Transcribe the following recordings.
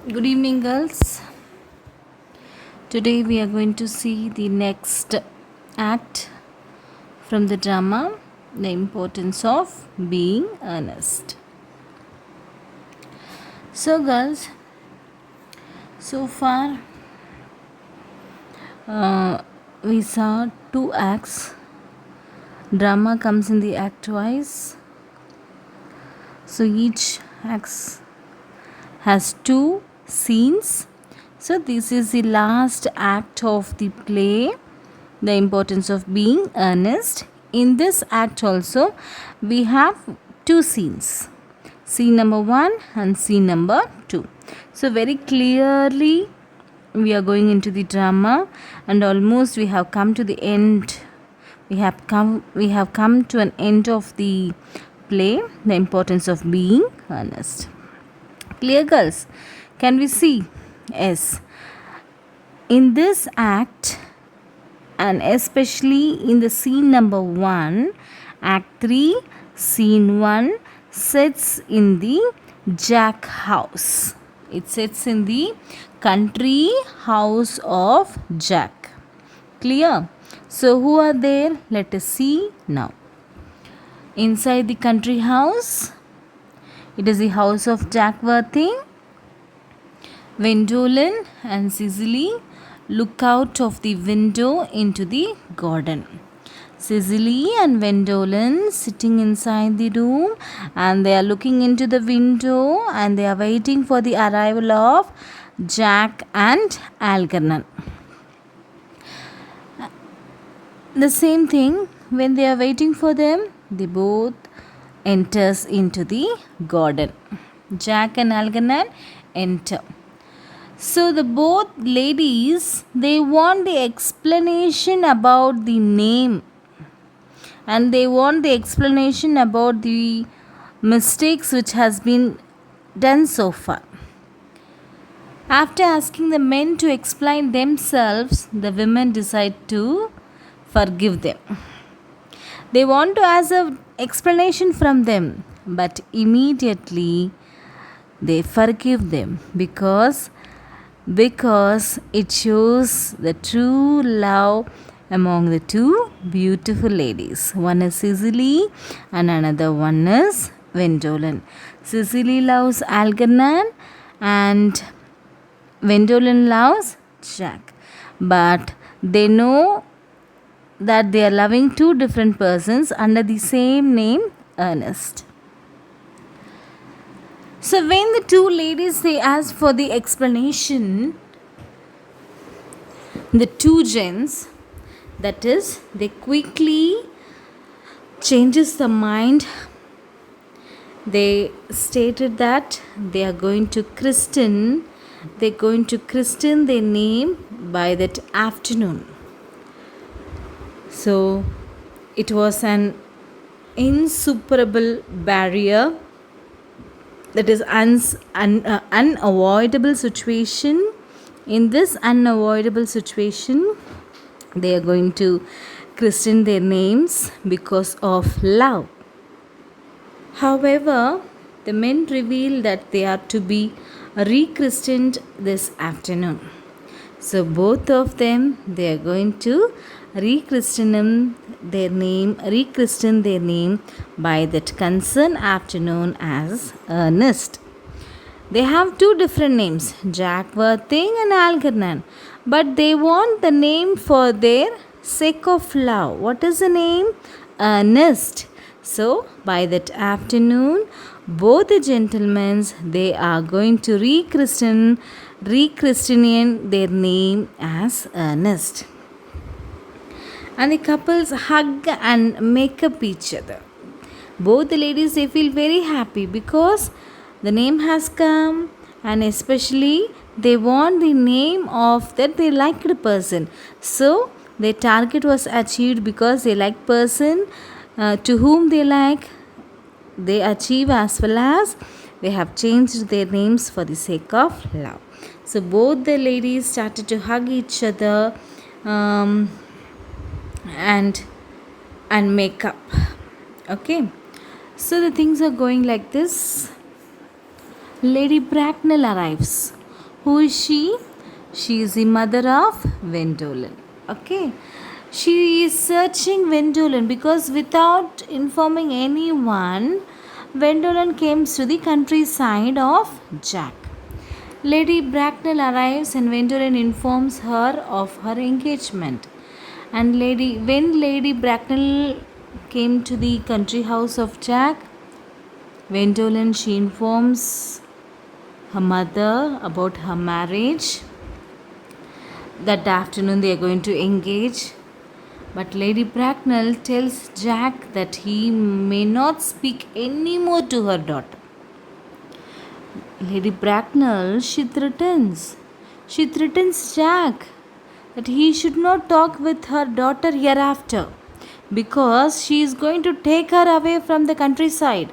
Good evening, girls. Today we are going to see the next act from the drama, The Importance of Being Earnest. So, girls, so far we saw two acts. Drama comes in the act twice. So, each act has two scenes. So, this is the last act of the play, The Importance of Being Earnest. In this act, also, we have two scenes, scene number 1 and scene number 2. So, very clearly, we are going into the drama, and almost we have come to the end. We have come to an end of the play, The Importance of Being Earnest. Clear, girls? Can we see? Yes. In this act, and especially in the scene number 1, act 3, scene 1 sets in the Jack house. It sets in the country house of Jack. Clear? So, who are there? Let us see now. Inside the country house, it is the house of Jack Worthing. Gwendolen and Cecily look out of the window into the garden. Cecily and Gwendolen sitting inside the room, and they are looking into the window, and they are waiting for the arrival of Jack and Algernon. The same thing, when they are waiting for them, they both enters into the garden. Jack and Algernon enter. So the both ladies, they want the explanation about the name, and they want the explanation about the mistakes which has been done so far. After asking the men to explain themselves, the women decide to forgive them. They want to ask an explanation from them, but immediately they forgive them because it shows the true love among the two beautiful ladies. One is Cecily and another one is Gwendolen. Cecily loves Algernon and Gwendolen loves Jack. But they know that they are loving two different persons under the same name, Ernest. So when the two ladies, they ask for the explanation, the two gents, that is, they quickly changes the mind. They stated that they are going to christen their name by that afternoon. So it was an insuperable barrier, that is unavoidable situation. In this unavoidable situation, they are going to christen their names because of love. However, the men reveal that they are to be rechristened this afternoon. So both of them, they are going to rechristen their name by that concerned afternoon as Ernest. They have two different names, Jack Worthing and Algernon, but they want the name for their sake of love. What is the name? Ernest. So by that afternoon, both the gentlemen, they are going to rechristen their name as Ernest. And the couples hug and make up each other. Both the ladies, they feel very happy because the name has come, and especially they want the name of that they liked person. So their target was achieved because they like person to whom they like, they achieve, as well as they have changed their names for the sake of love. So both the ladies started to hug each other and make up. Okay, so the things are going like this. Lady Bracknell arrives. Who is she? She is the mother of Vendolen. Okay. She is searching Vendolen because without informing anyone, Vendolen comes to the countryside of Jack. Lady Bracknell arrives and Vendolen informs her of her engagement. And when Lady Bracknell came to the country house of Jack, Vendolen, she informs her mother about her marriage. That afternoon they are going to engage. But Lady Bracknell tells Jack that he may not speak any more to her daughter. Lady Bracknell, she threatens Jack that he should not talk with her daughter hereafter because she is going to take her away from the countryside.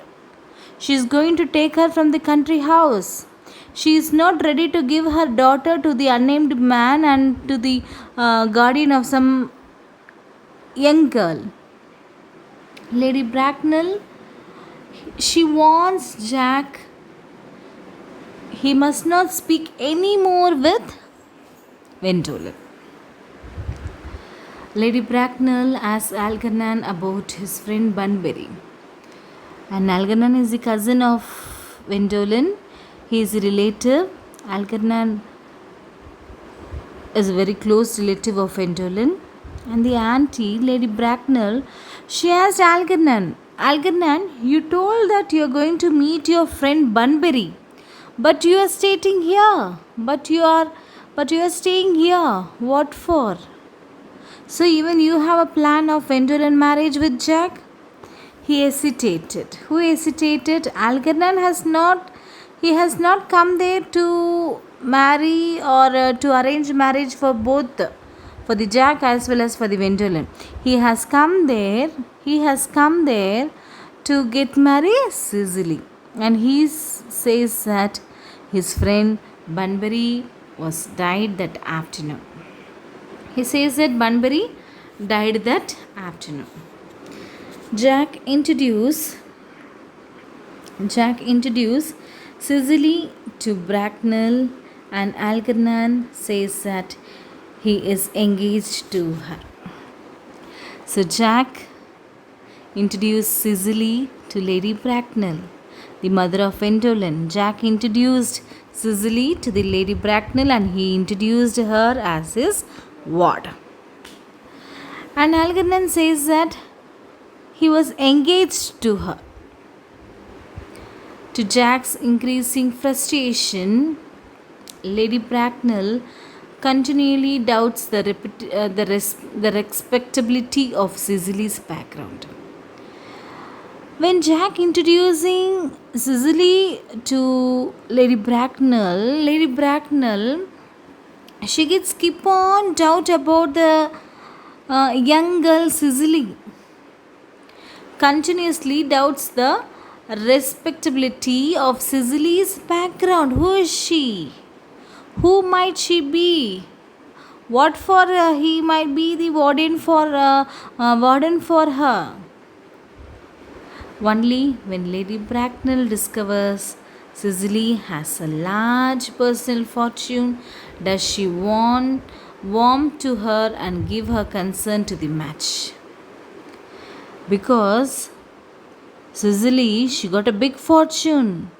She is going to take her from the country house. She is not ready to give her daughter to the unnamed man and to the guardian of some young girl. Lady Bracknell, she warns Jack he must not speak any more with Vendolen. Lady Bracknell asks Algernon about his friend Bunbury. And Algernon is the cousin of Vendolen. He is a relative. Algernon is a very close relative of Vendolen. And the auntie, Lady Bracknell, she asked Algernon, you told that you are going to meet your friend Bunbury. But you are staying here. But you are staying here. What for? So even you have a plan of Vendolen marriage with Jack? He hesitated. Who hesitated? Algernon has not come there to marry or to arrange marriage for both, for the Jack as well as for the Vendolen. He has come there to get married Cicely. And he says that his friend Bunbury was died that afternoon. He says that Bunbury died that afternoon. Jack introduced Cicely to Bracknell, and Algernon says that he is engaged to her. So Jack introduced Cicely to Lady Bracknell, the mother of Vendolen. Jack introduced Cicely to the Lady Bracknell and he introduced her as his ward. And Algernon says that he was engaged to her. To Jack's increasing frustration, Lady Bracknell continually doubts the respectability of Cicely's background. When Jack introducing Cicely to Lady Bracknell, she gets keep on doubt about the young girl Cicely. Continuously doubts the respectability of Cicely's background. Who is she? Who might she be? What for he might be the warden for her? Only when Lady Bracknell discovers Cicely has a large personal fortune does she warm to her and give her consent to the match. Because Cicely, she got a big fortune.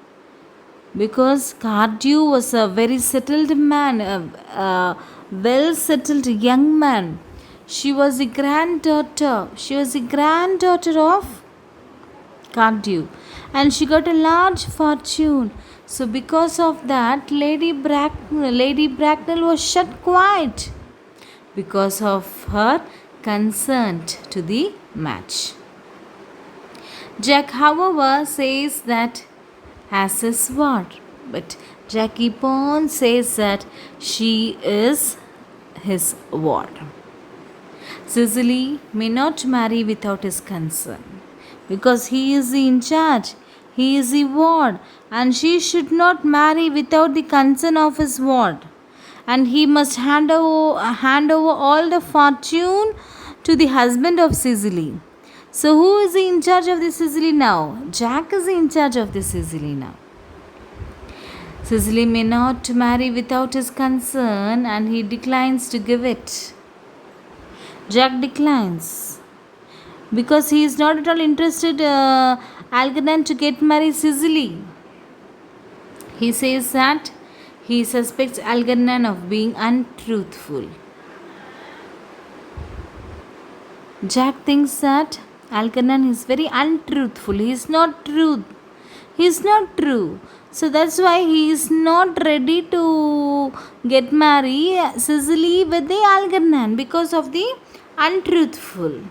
Because Cardew was a very settled man, a well settled young man. She was the granddaughter of Cardew, and she got a large fortune. So because of that, Lady Bracknell was shut quiet because of her consent to the match. Jack, however, says that has a sword, but Jack keep on says that she is his ward. Cicely may not marry without his consent because he is in charge, he is the ward, and she should not marry without the consent of his ward. And he must hand over all the fortune to the husband of Cicely. So who is in charge of the Cicely now? Jack is in charge of the Cicely now. Cecily may not marry without his consent and he declines to give it. Jack declines because he is not at all interested Algernon to get married Cecily. He says that he suspects Algernon of being untruthful. Jack thinks that Algernon is very untruthful. He is not true. He is not true. So that's why he is not ready to get married Cecily with the Algernon because of the untruthful.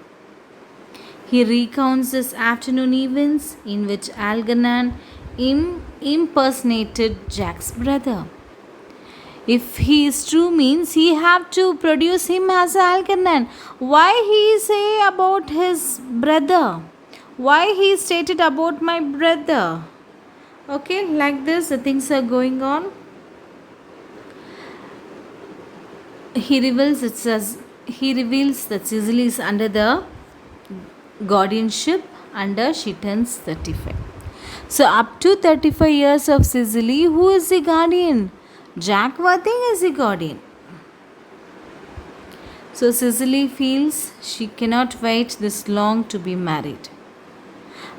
He recounts his afternoon events in which Algernon impersonated Jack's brother. If he is true means he have to produce him as Algernon. Why he say about his brother? Why he stated about my brother? Okay, like this the things are going on. He reveals that Cecily is under the guardianship under she turns 35. So up to 35 years of Cecily, who is the guardian? Jack Worthing is the guardian. So Cecily feels she cannot wait this long to be married.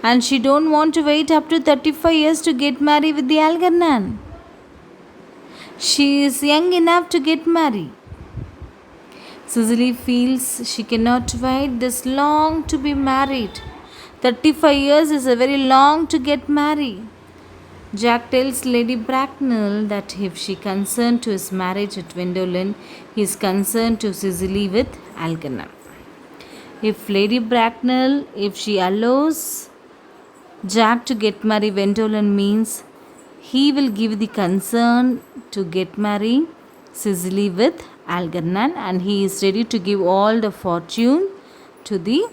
And she don't want to wait up to 35 years to get married with the Algernon. She is young enough to get married. Cecily feels she cannot wait this long to be married. 35 years is a very long to get married. Jack tells Lady Bracknell that if she consents to his marriage at Wendolen, he is concerned to Cecily with Algernon. If Lady Bracknell, if she allows Jack to get married Wendolen means he will give the concern to get married Cecily with Algernon and he is ready to give all the fortune to the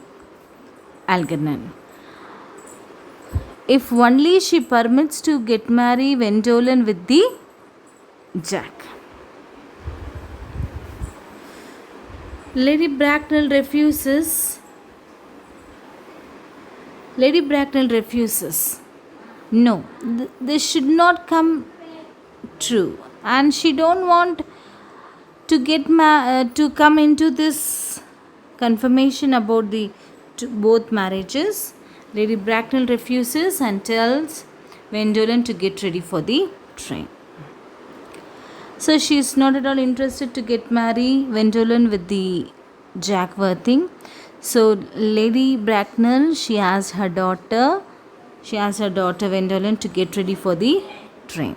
Algernon. If only she permits to get married Wendolen with the Jack. Lady Bracknell refuses. No, this should not come true, and she don't want to to come into this confirmation about the both marriages. Lady Bracknell refuses and tells Wendolen to get ready for the train. So she is not at all interested to get married Wendolen with the Jack Worthing. So Lady Bracknell, she asked her daughter Wendolen to get ready for the train.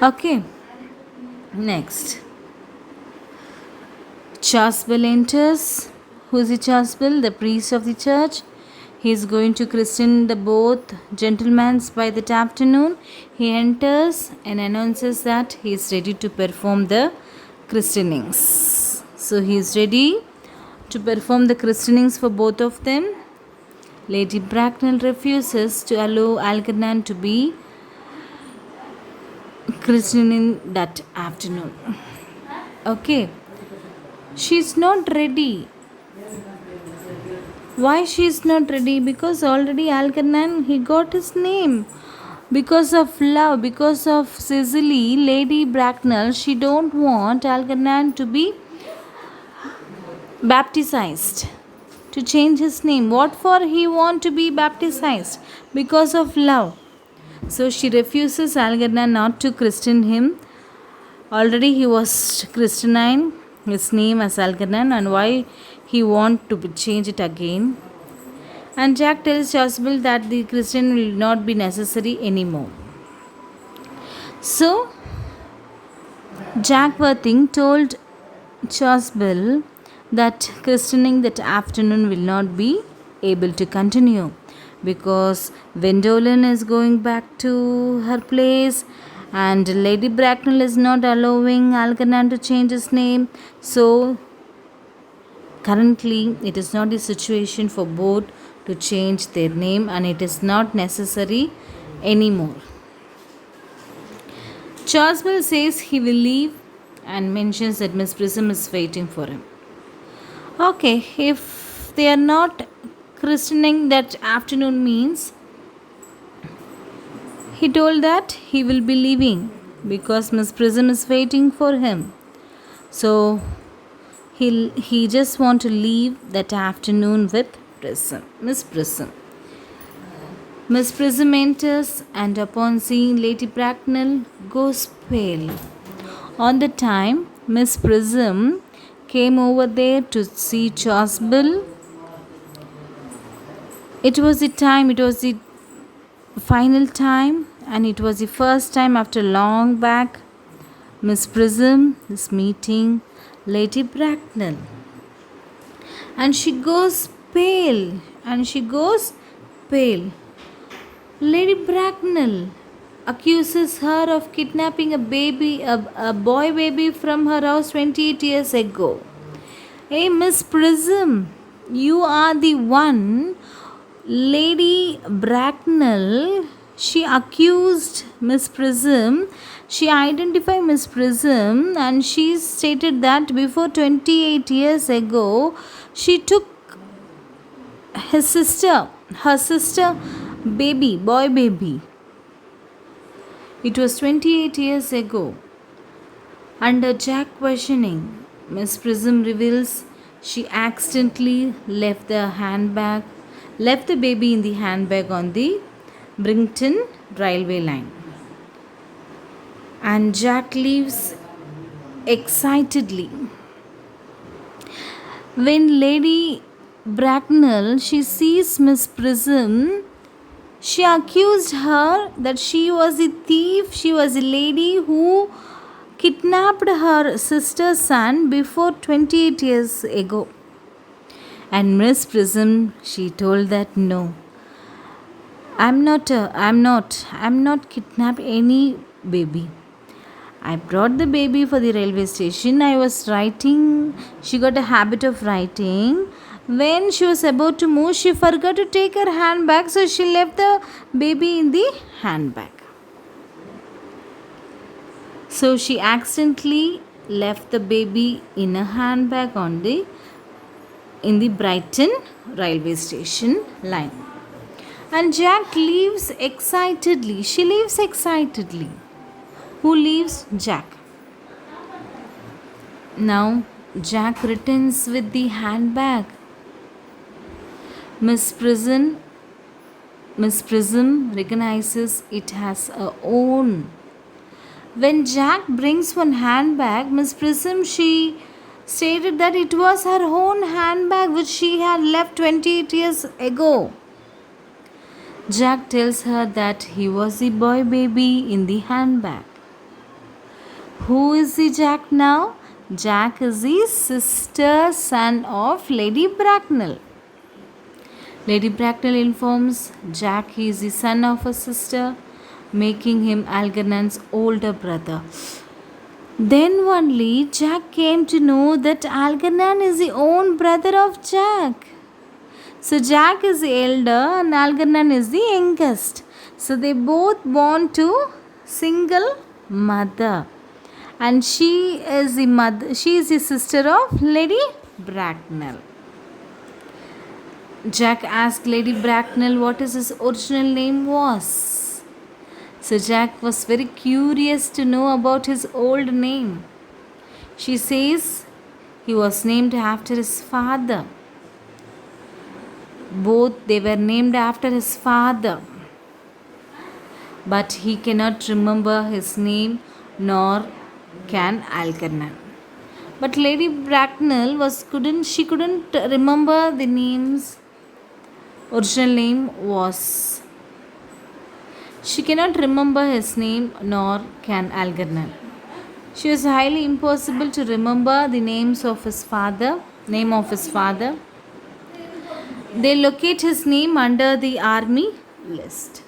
Okay. Next. Chasuble enters. Who is the Chasuble? The priest of the church. He is going to christen the both gentlemen by that afternoon. He enters and announces that he is ready to perform the christenings. So he is ready to perform the christenings for both of them. Lady Bracknell refuses to allow Algernon to be christening that afternoon. Okay. She is not ready. Why she is not ready? Because already Algernon, he got his name. Because of love, because of Cecily, Lady Bracknell, she don't want Algernon to be baptized, to change his name. What for he want to be baptized? Because of love. So she refuses Algernon not to christen him. Already he was christened his name as Algernon, and why he want to change it again. And Jack tells Chasuble that the christening will not be necessary anymore. So Jack Worthing told Chasuble that christening that afternoon will not be able to continue because Wendolen is going back to her place and Lady Bracknell is not allowing Algernon to change his name. So currently it is not the situation for both to change their name and it is not necessary anymore. Chasuble says he will leave and mentions that Miss Prism is waiting for him. Okay, if they are not christening that afternoon means He told that he will be leaving because Miss Prism is waiting for him. So he just want to leave that afternoon with Miss Prism. Miss Prism enters and upon seeing Lady Bracknell goes pale. On the time Miss Prism came over there to see Chasuble, it was the final time, and it was the first time after long back Miss Prism is meeting Lady Bracknell. And she goes pale. Lady Bracknell accuses her of kidnapping a boy baby from her house 28 years ago. Hey, Miss Prism, you are the one. Lady Bracknell, she accused Miss Prism. She identified Miss Prism and she stated that before 28 years ago, she took her sister boy baby. It was 28 years ago. Under Jack questioning, Miss Prism reveals she accidentally left the baby in the handbag on the Brighton railway line. And Jack leaves excitedly. When Lady Bracknell she sees Miss Prism, she accused her that she was a thief. She was a lady who kidnapped her sister's son before 28 years ago. And Miss Prism, she told that no, I'm not kidnapped any baby. I brought the baby for the railway station. I was writing. She got a habit of writing. When she was about to move, she forgot to take her handbag, so she left the baby in the handbag. So she accidentally left the baby in a handbag in the Brighton railway station line. And Jack leaves excitedly. She leaves excitedly. Who leaves? Jack. Now Jack returns with the handbag. Miss Prism recognizes it has her own. When Jack brings one handbag, Miss Prism she stated that it was her own handbag which she had left 28 years ago. Jack tells her that he was the boy baby in the handbag. Who is the Jack now? Jack is the sister son of Lady Bracknell. Lady Bracknell informs Jack he is the son of a sister, making him Algernon's older brother. Then only Jack came to know that Algernon is the own brother of Jack. So Jack is the elder and Algernon is the youngest. So they both born to single mother. And she is the sister of Lady Bracknell. Jack asked Lady Bracknell what his original name was. So Jack was very curious to know about his old name. She says he was named after his father. Both they were named after his father. But he cannot remember his name, nor can Algernon. But Lady Bracknell couldn't remember the names. Original name was. She cannot remember his name, nor can Algernon. She was highly impossible to remember the name of his father. They locate his name under the army list.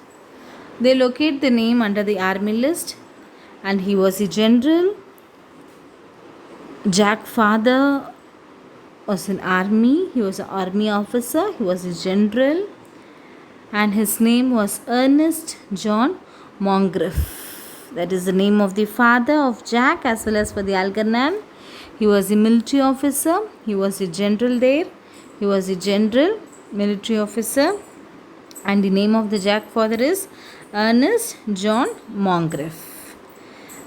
And he was a general. Jack's father was an army. He was an army officer. He was a general. And his name was Ernest John Moncrief. That is the name of the father of Jack as well as for the Algernon. He was a military officer. He was a general there. He was a general military officer. And the name of the Jack father is Ernest John Moncrief.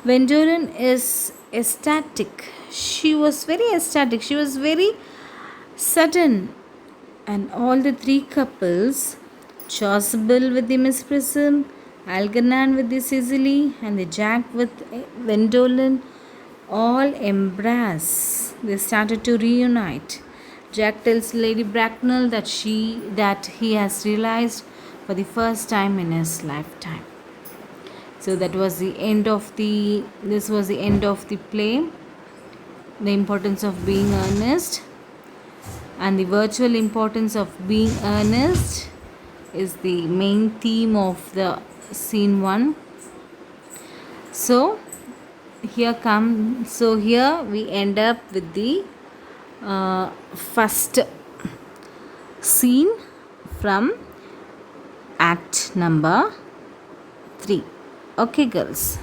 Gwendolen is ecstatic. She was very ecstatic. She was very sudden. And all the three couples, Chasuble with the Miss Prism, Algernon with the Cicely, and the Jack with Gwendolen, all embrace. They started to reunite. Jack tells Lady Bracknell that he has realized for the first time in his lifetime. So that was the end of the this was the end of the play. The importance of being earnest and the virtual importance of being earnest is the main theme of the scene 1. So here we end up with the first scene from act number 3. Okay girls.